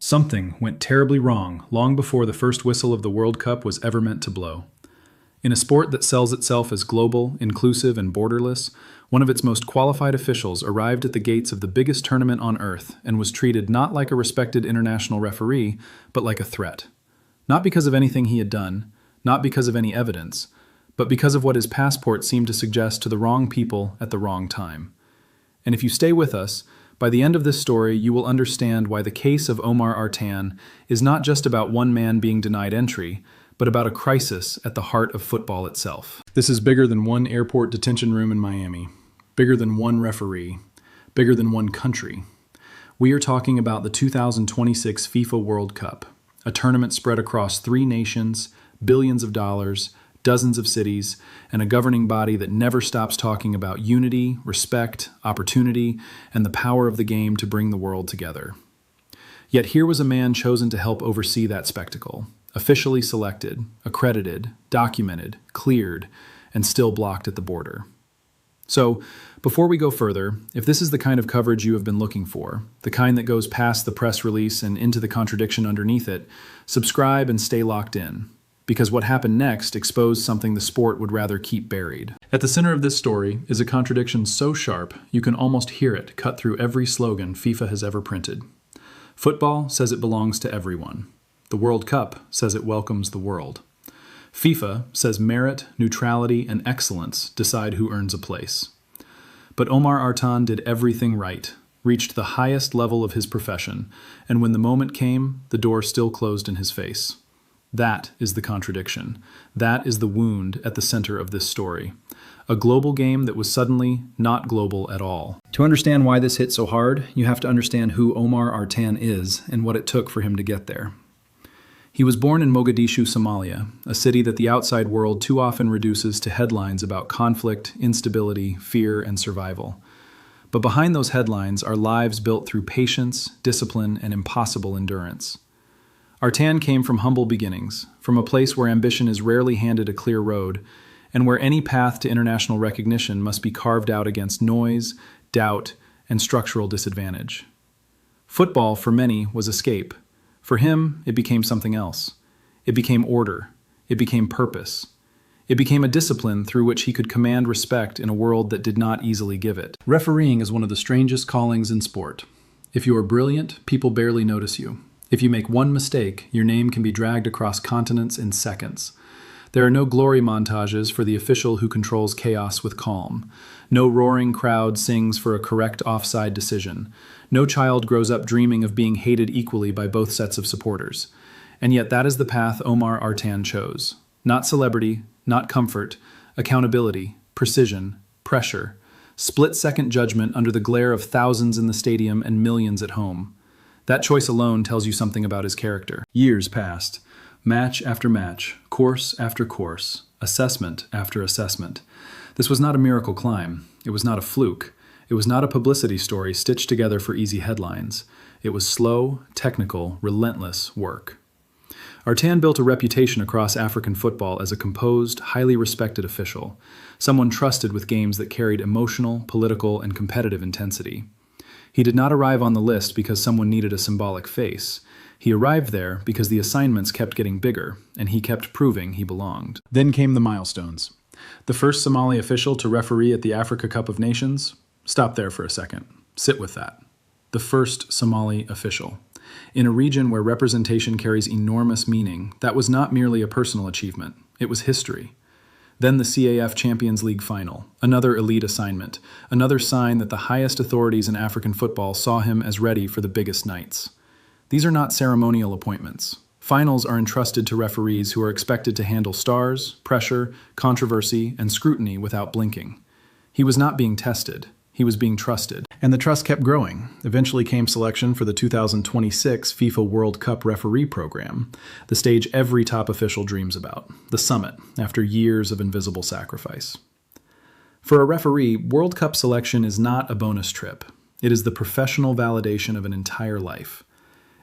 Something went terribly wrong long before the first whistle of the World Cup was ever meant to blow. In a sport that sells itself as global, inclusive, and borderless, one of its most qualified officials arrived at the gates of the biggest tournament on earth and was treated not like a respected international referee, but like a threat. Not because of anything he had done, not because of any evidence, but because of what his passport seemed to suggest to the wrong people at the wrong time. And if you stay with us, by the end of this story, you will understand why the case of Omar Artan is not just about one man being denied entry, but about a crisis at the heart of football itself. This is bigger than one airport detention room in Miami, bigger than one referee, bigger than one country. We are talking about the 2026 FIFA World Cup, a tournament spread across 3 nations, billions of dollars, dozens of cities, and a governing body that never stops talking about unity, respect, opportunity, and the power of the game to bring the world together. Yet here was a man chosen to help oversee that spectacle, officially selected, accredited, documented, cleared, and still blocked at the border. So, before we go further, if this is the kind of coverage you have been looking for, the kind that goes past the press release and into the contradiction underneath it, subscribe and stay locked in. Because what happened next exposed something the sport would rather keep buried. At the center of this story is a contradiction so sharp you can almost hear it cut through every slogan FIFA has ever printed. Football says it belongs to everyone. The World Cup says it welcomes the world. FIFA says merit, neutrality, and excellence decide who earns a place. But Omar Artan did everything right, reached the highest level of his profession, and when the moment came, the door still closed in his face. That is the contradiction. That is the wound at the center of this story. A global game that was suddenly not global at all. To understand why this hit so hard, you have to understand who Omar Artan is and what it took for him to get there. He was born in Mogadishu, Somalia, a city that the outside world too often reduces to headlines about conflict, instability, fear, and survival. But behind those headlines are lives built through patience, discipline, and impossible endurance. Artan came from humble beginnings, from a place where ambition is rarely handed a clear road, and where any path to international recognition must be carved out against noise, doubt, and structural disadvantage. Football, for many, was escape. For him, it became something else. It became order. It became purpose. It became a discipline through which he could command respect in a world that did not easily give it. Refereeing is one of the strangest callings in sport. If you are brilliant, people barely notice you. If you make one mistake, your name can be dragged across continents in seconds. There are no glory montages for the official who controls chaos with calm. No roaring crowd sings for a correct offside decision. No child grows up dreaming of being hated equally by both sets of supporters. And yet that is the path Omar Artan chose. Not celebrity, not comfort, accountability, precision, pressure, split-second judgment under the glare of thousands in the stadium and millions at home. That choice alone tells you something about his character. Years passed. Match after match, course after course, assessment after assessment. This was not a miracle climb. It was not a fluke. It was not a publicity story stitched together for easy headlines. It was slow, technical, relentless work. Artan built a reputation across African football as a composed, highly respected official, someone trusted with games that carried emotional, political, and competitive intensity. He did not arrive on the list because someone needed a symbolic face. He arrived there because the assignments kept getting bigger, and he kept proving he belonged. Then came the milestones. The first Somali official to referee at the Africa Cup of Nations? Stop there for a second. Sit with that. The first Somali official. In a region where representation carries enormous meaning, that was not merely a personal achievement. It was history. Then the CAF Champions League final, another elite assignment, another sign that the highest authorities in African football saw him as ready for the biggest nights. These are not ceremonial appointments. Finals are entrusted to referees who are expected to handle stars, pressure, controversy, and scrutiny without blinking. He was not being tested. He was being trusted. And the trust kept growing. Eventually came selection for the 2026 FIFA World Cup referee program, the stage every top official dreams about, the summit, after years of invisible sacrifice. For a referee, World Cup selection is not a bonus trip. It is the professional validation of an entire life.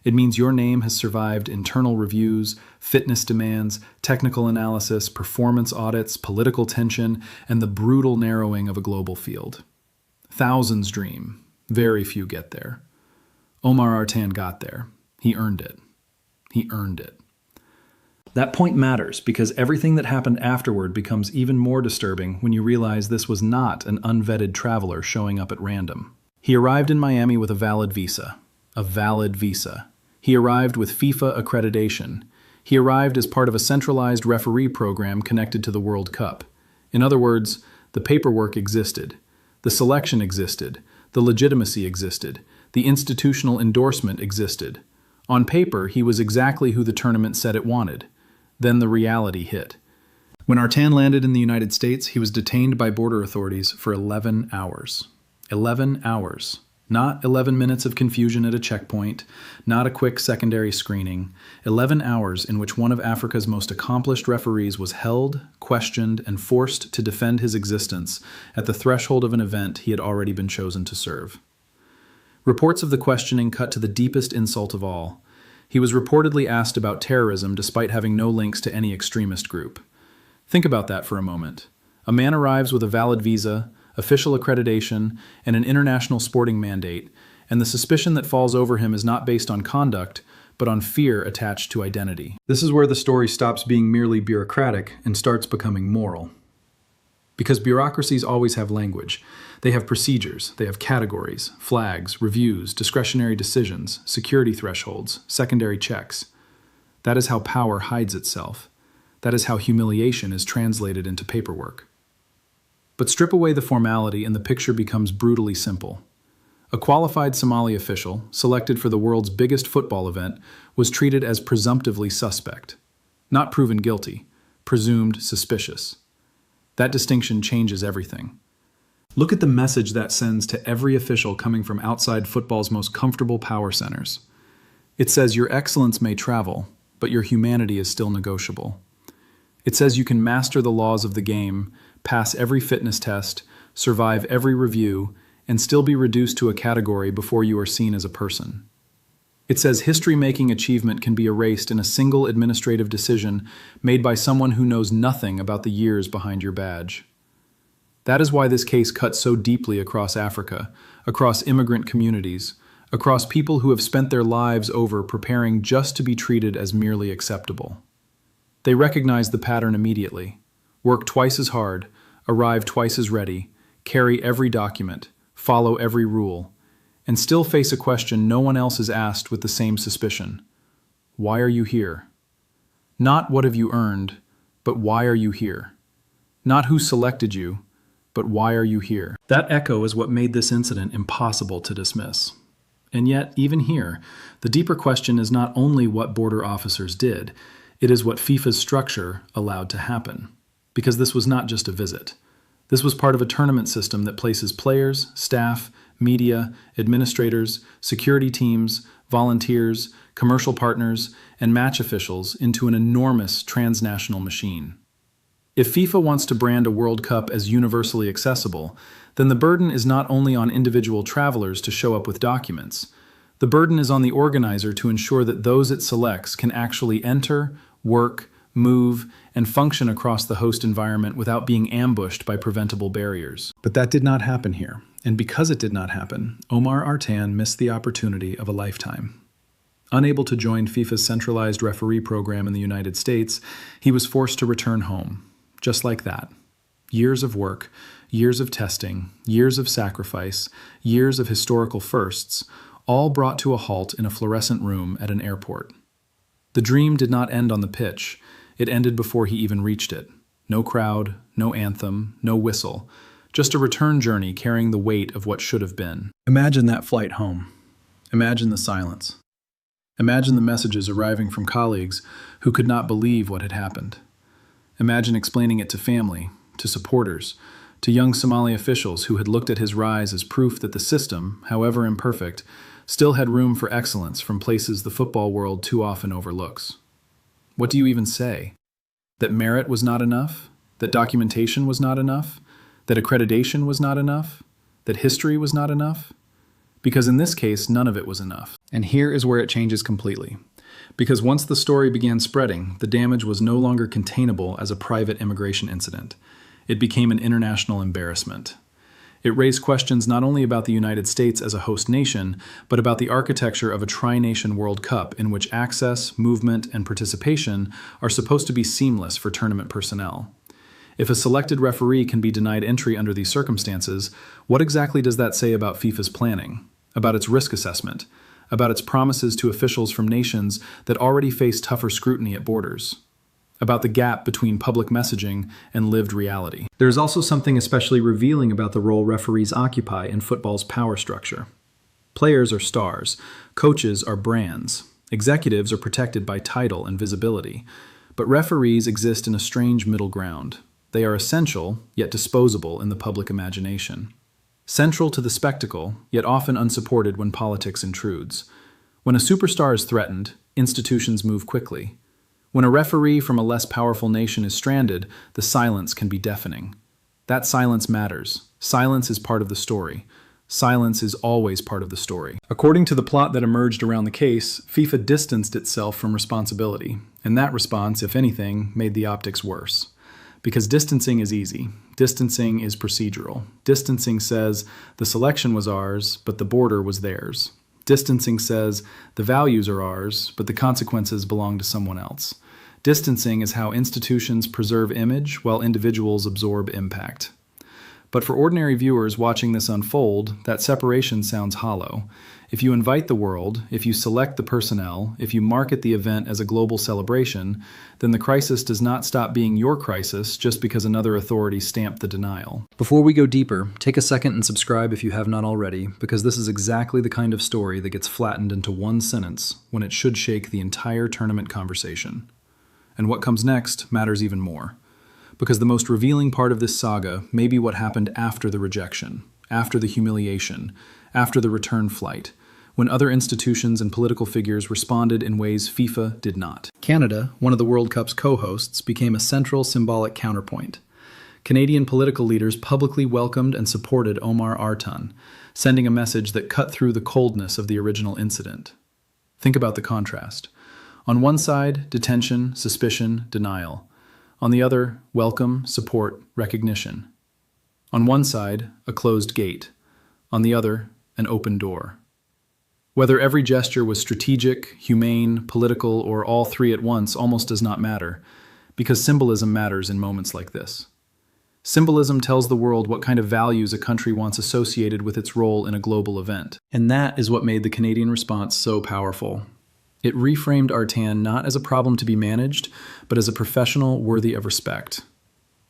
It means your name has survived internal reviews, fitness demands, technical analysis, performance audits, political tension, and the brutal narrowing of a global field. Thousands dream, very few get there. Omar Artan got there. He earned it. He earned it. That point matters because everything that happened afterward becomes even more disturbing when you realize this was not an unvetted traveler showing up at random. He arrived in Miami with a valid visa. A valid visa. He arrived with FIFA accreditation. He arrived as part of a centralized referee program connected to the World Cup. In other words, the paperwork existed. The selection existed. The legitimacy existed. The institutional endorsement existed. On paper, he was exactly who the tournament said it wanted. Then the reality hit. When Artan landed in the United States, he was detained by border authorities for 11 hours. 11 hours. Not 11 minutes of confusion at a checkpoint, not a quick secondary screening. 11 hours in which one of Africa's most accomplished referees was held, questioned, and forced to defend his existence at the threshold of an event he had already been chosen to serve. Reports of the questioning cut to the deepest insult of all. He was reportedly asked about terrorism despite having no links to any extremist group. Think about that for a moment. A man arrives with a valid visa, official accreditation, and an international sporting mandate, and the suspicion that falls over him is not based on conduct, but on fear attached to identity. This is where the story stops being merely bureaucratic and starts becoming moral. Because bureaucracies always have language. They have procedures, they have categories, flags, reviews, discretionary decisions, security thresholds, secondary checks. That is how power hides itself. That is how humiliation is translated into paperwork. But strip away the formality and the picture becomes brutally simple. A qualified Somali official, selected for the world's biggest football event, was treated as presumptively suspect. Not proven guilty, presumed suspicious. That distinction changes everything. Look at the message that sends to every official coming from outside football's most comfortable power centers. It says your excellence may travel, but your humanity is still negotiable. It says you can master the laws of the game, pass every fitness test, survive every review, and still be reduced to a category before you are seen as a person. It says history-making achievement can be erased in a single administrative decision made by someone who knows nothing about the years behind your badge. That is why this case cuts so deeply across Africa, across immigrant communities, across people who have spent their lives over preparing just to be treated as merely acceptable. They recognize the pattern immediately, work twice as hard, arrive twice as ready, carry every document, follow every rule, and still face a question no one else is asked with the same suspicion. Why are you here? Not what have you earned, but why are you here? Not who selected you, but why are you here? That echo is what made this incident impossible to dismiss. And yet, even here, the deeper question is not only what border officers did, it is what FIFA's structure allowed to happen. Because this was not just a visit. This was part of a tournament system that places players, staff, media, administrators, security teams, volunteers, commercial partners, and match officials into an enormous transnational machine. If FIFA wants to brand a World Cup as universally accessible, then the burden is not only on individual travelers to show up with documents. The burden is on the organizer to ensure that those it selects can actually enter, work, move, and function across the host environment without being ambushed by preventable barriers. But that did not happen here. And because it did not happen, Omar Artan missed the opportunity of a lifetime. Unable to join FIFA's centralized referee program in the United States, he was forced to return home. Just like that. Years of work, years of testing, years of sacrifice, years of historical firsts, all brought to a halt in a fluorescent room at an airport. The dream did not end on the pitch. It ended before he even reached it. No crowd, no anthem, no whistle. Just a return journey carrying the weight of what should have been. Imagine that flight home. Imagine the silence. Imagine the messages arriving from colleagues who could not believe what had happened. Imagine explaining it to family, to supporters, to young Somali officials who had looked at his rise as proof that the system, however imperfect, still had room for excellence from places the football world too often overlooks. What do you even say? That merit was not enough? That documentation was not enough? That accreditation was not enough? That history was not enough? Because in this case, none of it was enough. And here is where it changes completely. Because once the story began spreading, the damage was no longer containable as a private immigration incident. It became an international embarrassment. It raised questions not only about the United States as a host nation, but about the architecture of a tri-nation World Cup in which access, movement, and participation are supposed to be seamless for tournament personnel. If a selected referee can be denied entry under these circumstances, what exactly does that say about FIFA's planning, about its risk assessment, about its promises to officials from nations that already face tougher scrutiny at borders, about the gap between public messaging and lived reality? There is also something especially revealing about the role referees occupy in football's power structure. Players are stars, coaches are brands, executives are protected by title and visibility, but referees exist in a strange middle ground. They are essential, yet disposable in the public imagination. Central to the spectacle, yet often unsupported when politics intrudes. When a superstar is threatened, institutions move quickly. When a referee from a less powerful nation is stranded, the silence can be deafening. That silence matters. Silence is part of the story. Silence is always part of the story. According to the plot that emerged around the case, FIFA distanced itself from responsibility, and that response, if anything, made the optics worse. Because distancing is easy. Distancing is procedural. Distancing says the selection was ours, but the border was theirs. Distancing says the values are ours, but the consequences belong to someone else. Distancing is how institutions preserve image while individuals absorb impact. But for ordinary viewers watching this unfold, that separation sounds hollow. If you invite the world, if you select the personnel, if you market the event as a global celebration, then the crisis does not stop being your crisis just because another authority stamped the denial. Before we go deeper, take a second and subscribe if you have not already, because this is exactly the kind of story that gets flattened into one sentence when it should shake the entire tournament conversation. And what comes next matters even more. Because the most revealing part of this saga may be what happened after the rejection, after the humiliation, after the return flight, when other institutions and political figures responded in ways FIFA did not. Canada, one of the World Cup's co-hosts, became a central symbolic counterpoint. Canadian political leaders publicly welcomed and supported Omar Artan, sending a message that cut through the coldness of the original incident. Think about the contrast. On one side, detention, suspicion, denial. On the other, welcome, support, recognition. On one side, a closed gate. On the other, an open door. Whether every gesture was strategic, humane, political, or all three at once almost does not matter, because symbolism matters in moments like this. Symbolism tells the world what kind of values a country wants associated with its role in a global event. And that is what made the Canadian response so powerful. It reframed Artan not as a problem to be managed, but as a professional worthy of respect.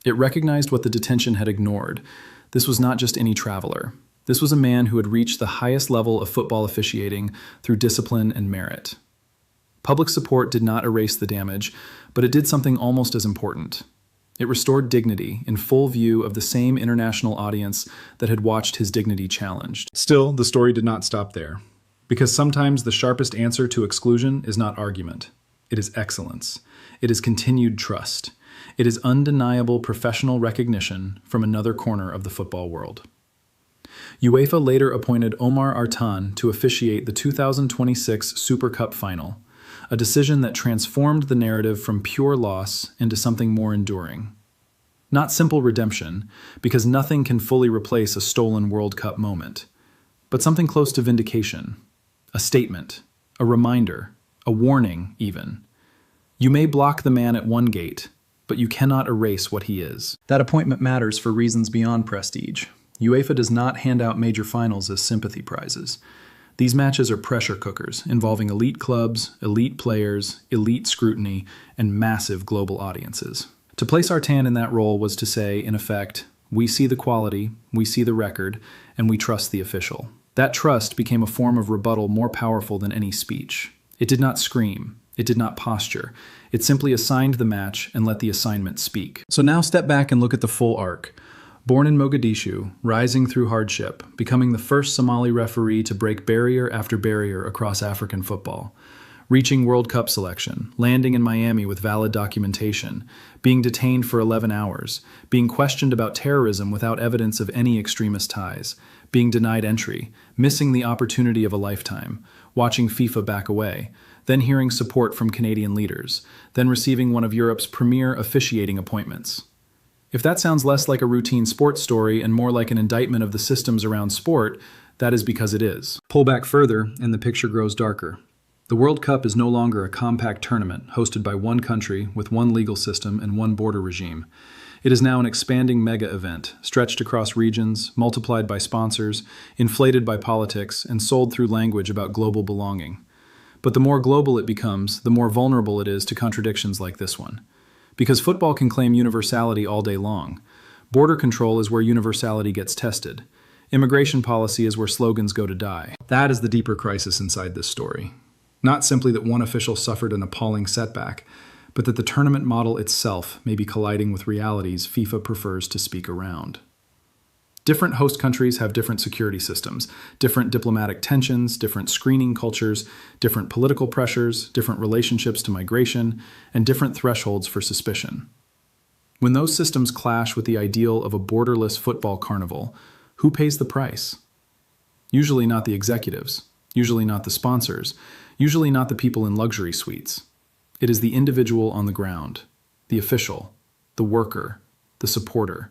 It recognized what the detention had ignored. This was not just any traveler. This was a man who had reached the highest level of football officiating through discipline and merit. Public support did not erase the damage, but it did something almost as important. It restored dignity in full view of the same international audience that had watched his dignity challenged. Still, the story did not stop there. Because sometimes the sharpest answer to exclusion is not argument. It is excellence. It is continued trust. It is undeniable professional recognition from another corner of the football world. UEFA later appointed Omar Artan to officiate the 2026 Super Cup final, a decision that transformed the narrative from pure loss into something more enduring. Not simple redemption, because nothing can fully replace a stolen World Cup moment, but something close to vindication. A statement, a reminder, a warning even. You may block the man at one gate, but you cannot erase what he is. That appointment matters for reasons beyond prestige. UEFA does not hand out major finals as sympathy prizes. These matches are pressure cookers involving elite clubs, elite players, elite scrutiny, and massive global audiences. To place Artan in that role was to say, in effect, we see the quality, we see the record, and we trust the official. That trust became a form of rebuttal more powerful than any speech. It did not scream. It did not posture. It simply assigned the match and let the assignment speak. So now step back and look at the full arc. Born in Mogadishu, rising through hardship, becoming the first Somali referee to break barrier after barrier across African football, reaching World Cup selection, landing in Miami with valid documentation, being detained for 11 hours, being questioned about terrorism without evidence of any extremist ties, being denied entry, missing the opportunity of a lifetime, watching FIFA back away, then hearing support from Canadian leaders, then receiving one of Europe's premier officiating appointments. If that sounds less like a routine sports story and more like an indictment of the systems around sport, that is because it is. Pull back further, and the picture grows darker. The World Cup is no longer a compact tournament hosted by one country with one legal system and one border regime. It is now an expanding mega event, stretched across regions, multiplied by sponsors, inflated by politics, and sold through language about global belonging. But the more global it becomes, the more vulnerable it is to contradictions like this one. Because football can claim universality all day long. Border control is where universality gets tested. Immigration policy is where slogans go to die. That is the deeper crisis inside this story. Not simply that one official suffered an appalling setback, but that the tournament model itself may be colliding with realities FIFA prefers to speak around. Different host countries have different security systems, different diplomatic tensions, different screening cultures, different political pressures, different relationships to migration, and different thresholds for suspicion. When those systems clash with the ideal of a borderless football carnival, who pays the price? Usually not the executives, usually not the sponsors, usually not the people in luxury suites. It is the individual on the ground, the official, the worker, the supporter,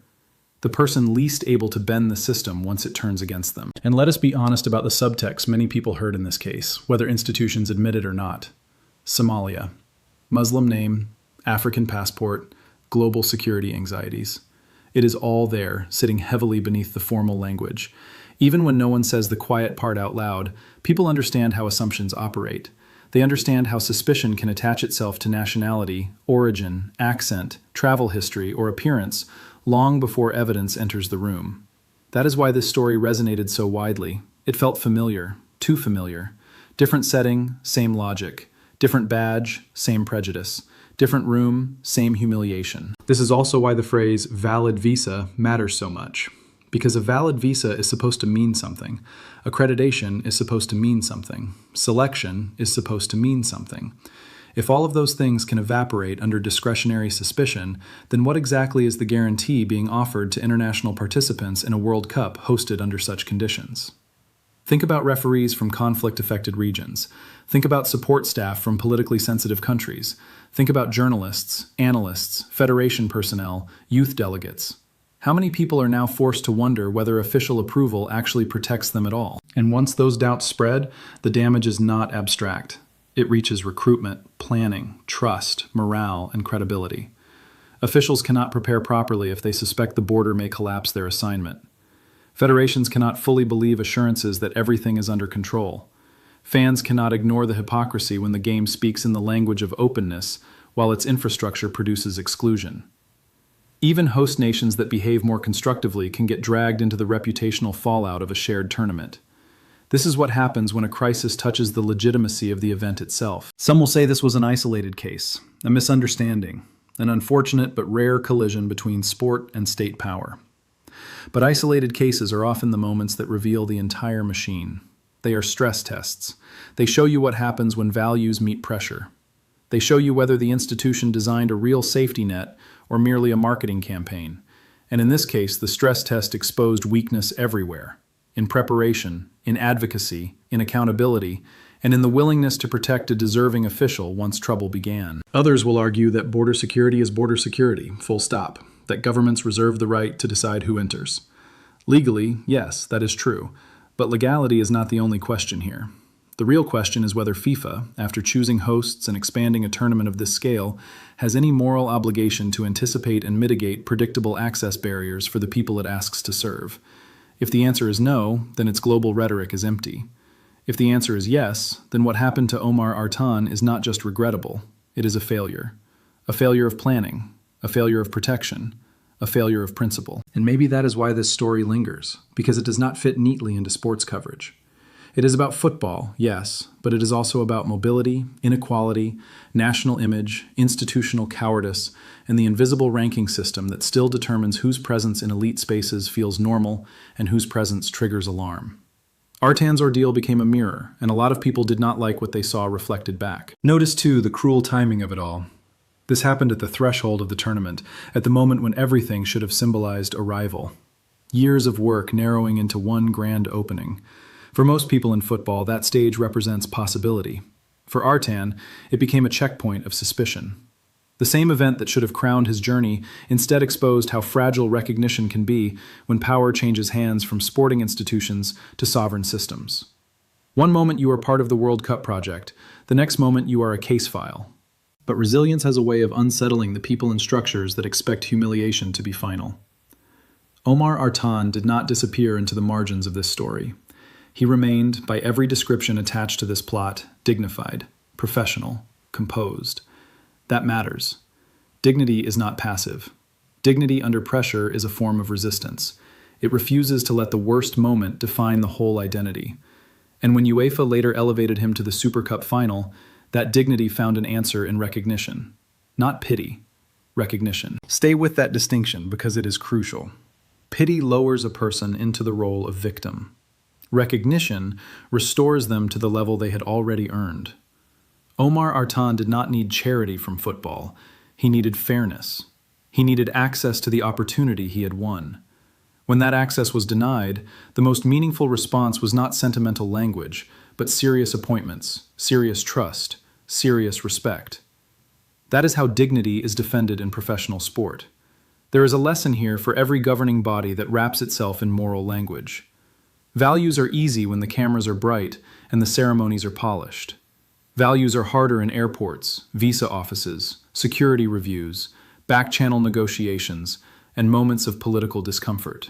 the person least able to bend the system once it turns against them. And let us be honest about the subtext many people heard in this case, whether institutions admit it or not. Somalia. Muslim name, African passport, global security anxieties. It is all there, sitting heavily beneath the formal language. Even when no one says the quiet part out loud, people understand how assumptions operate. They understand how suspicion can attach itself to nationality, origin, accent, travel history, or appearance long before evidence enters the room. That is why this story resonated so widely. It felt familiar, too familiar. Different setting, same logic. Different badge, same prejudice. Different room, same humiliation. This is also why the phrase valid visa matters so much. Because a valid visa is supposed to mean something. Accreditation is supposed to mean something. Selection is supposed to mean something. If all of those things can evaporate under discretionary suspicion, then what exactly is the guarantee being offered to international participants in a World Cup hosted under such conditions? Think about referees from conflict-affected regions. Think about support staff from politically sensitive countries. Think about journalists, analysts, federation personnel, youth delegates. How many people are now forced to wonder whether official approval actually protects them at all? And once those doubts spread, the damage is not abstract. It reaches recruitment, planning, trust, morale, and credibility. Officials cannot prepare properly if they suspect the border may collapse their assignment. Federations cannot fully believe assurances that everything is under control. Fans cannot ignore the hypocrisy when the game speaks in the language of openness while its infrastructure produces exclusion. Even host nations that behave more constructively can get dragged into the reputational fallout of a shared tournament. This is what happens when a crisis touches the legitimacy of the event itself. Some will say this was an isolated case, a misunderstanding, an unfortunate but rare collision between sport and state power. But isolated cases are often the moments that reveal the entire machine. They are stress tests. They show you what happens when values meet pressure. They show you whether the institution designed a real safety net or merely a marketing campaign. And in this case, the stress test exposed weakness everywhere. In preparation, in advocacy, in accountability, and in the willingness to protect a deserving official once trouble began. Others will argue that border security is border security, full stop, that governments reserve the right to decide who enters. Legally, yes, that is true, but legality is not the only question here. The real question is whether FIFA, after choosing hosts and expanding a tournament of this scale, has any moral obligation to anticipate and mitigate predictable access barriers for the people it asks to serve. If the answer is no, then its global rhetoric is empty. If the answer is yes, then what happened to Omar Artan is not just regrettable, it is a failure. A failure of planning, a failure of protection, a failure of principle. And maybe that is why this story lingers, because it does not fit neatly into sports coverage. It is about football, yes, but it is also about mobility, inequality, national image, institutional cowardice, and the invisible ranking system that still determines whose presence in elite spaces feels normal and whose presence triggers alarm. Artan's ordeal became a mirror, and a lot of people did not like what they saw reflected back. Notice, too, the cruel timing of it all. This happened at the threshold of the tournament, at the moment when everything should have symbolized arrival. Years of work narrowing into one grand opening. For most people in football, that stage represents possibility. For Artan, it became a checkpoint of suspicion. The same event that should have crowned his journey instead exposed how fragile recognition can be when power changes hands from sporting institutions to sovereign systems. One moment you are part of the World Cup project, the next moment you are a case file. But resilience has a way of unsettling the people and structures that expect humiliation to be final. Omar Artan did not disappear into the margins of this story. He remained, by every description attached to this plot, dignified, professional, composed. That matters. Dignity is not passive. Dignity under pressure is a form of resistance. It refuses to let the worst moment define the whole identity. And when UEFA later elevated him to the Super Cup final, that dignity found an answer in recognition. Not pity, recognition. Stay with that distinction because it is crucial. Pity lowers a person into the role of victim. Recognition restores them to the level they had already earned. Omar Artan did not need charity from football. He needed fairness. He needed access to the opportunity he had won. When that access was denied, the most meaningful response was not sentimental language, but serious appointments, serious trust, serious respect. That is how dignity is defended in professional sport. There is a lesson here for every governing body that wraps itself in moral language. Values are easy when the cameras are bright and the ceremonies are polished. Values are harder in airports, visa offices, security reviews, back-channel negotiations, and moments of political discomfort.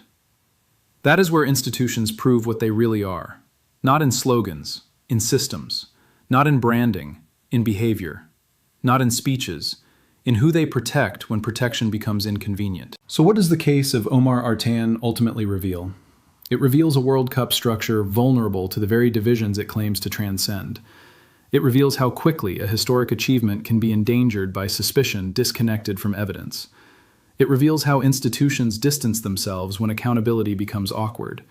That is where institutions prove what they really are. Not in slogans, in systems. Not in branding, in behavior. Not in speeches, in who they protect when protection becomes inconvenient. So what does the case of Omar Artan ultimately reveal? It reveals a World Cup structure vulnerable to the very divisions it claims to transcend. It reveals how quickly a historic achievement can be endangered by suspicion disconnected from evidence. It reveals how institutions distance themselves when accountability becomes awkward.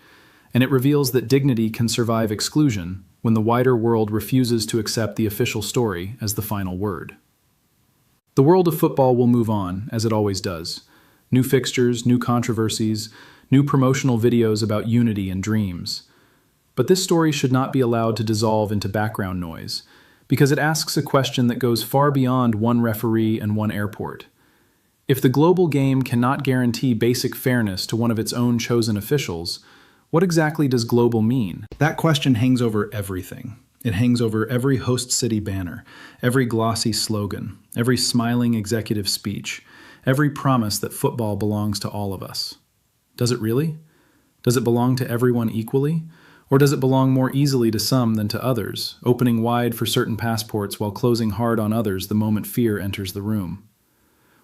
And it reveals that dignity can survive exclusion when the wider world refuses to accept the official story as the final word. The world of football will move on, as it always does. New fixtures, new controversies, new promotional videos about unity and dreams. But this story should not be allowed to dissolve into background noise, because it asks a question that goes far beyond one referee and one airport. If the global game cannot guarantee basic fairness to one of its own chosen officials, what exactly does global mean? That question hangs over everything. It hangs over every host city banner, every glossy slogan, every smiling executive speech, every promise that football belongs to all of us. Does it really? Does it belong to everyone equally? Or does it belong more easily to some than to others, opening wide for certain passports while closing hard on others the moment fear enters the room?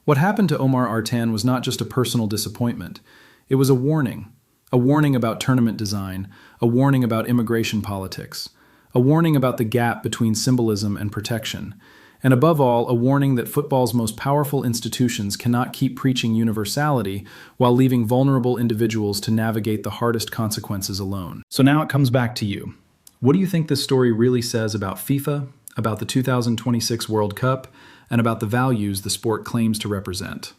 What happened to Omar Artan was not just a personal disappointment. It was a warning about tournament design, a warning about immigration politics, a warning about the gap between symbolism and protection, and above all, a warning that football's most powerful institutions cannot keep preaching universality while leaving vulnerable individuals to navigate the hardest consequences alone. So now it comes back to you. What do you think this story really says about FIFA, about the 2026 World Cup, and about the values the sport claims to represent?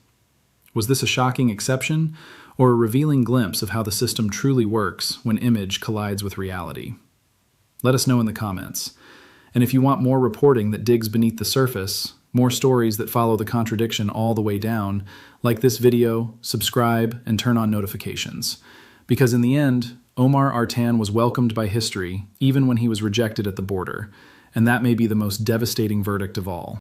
Was this a shocking exception, or a revealing glimpse of how the system truly works when image collides with reality? Let us know in the comments. And if you want more reporting that digs beneath the surface, more stories that follow the contradiction all the way down, like this video, subscribe, and turn on notifications. Because in the end, Omar Artan was welcomed by history, even when he was rejected at the border, and that may be the most devastating verdict of all.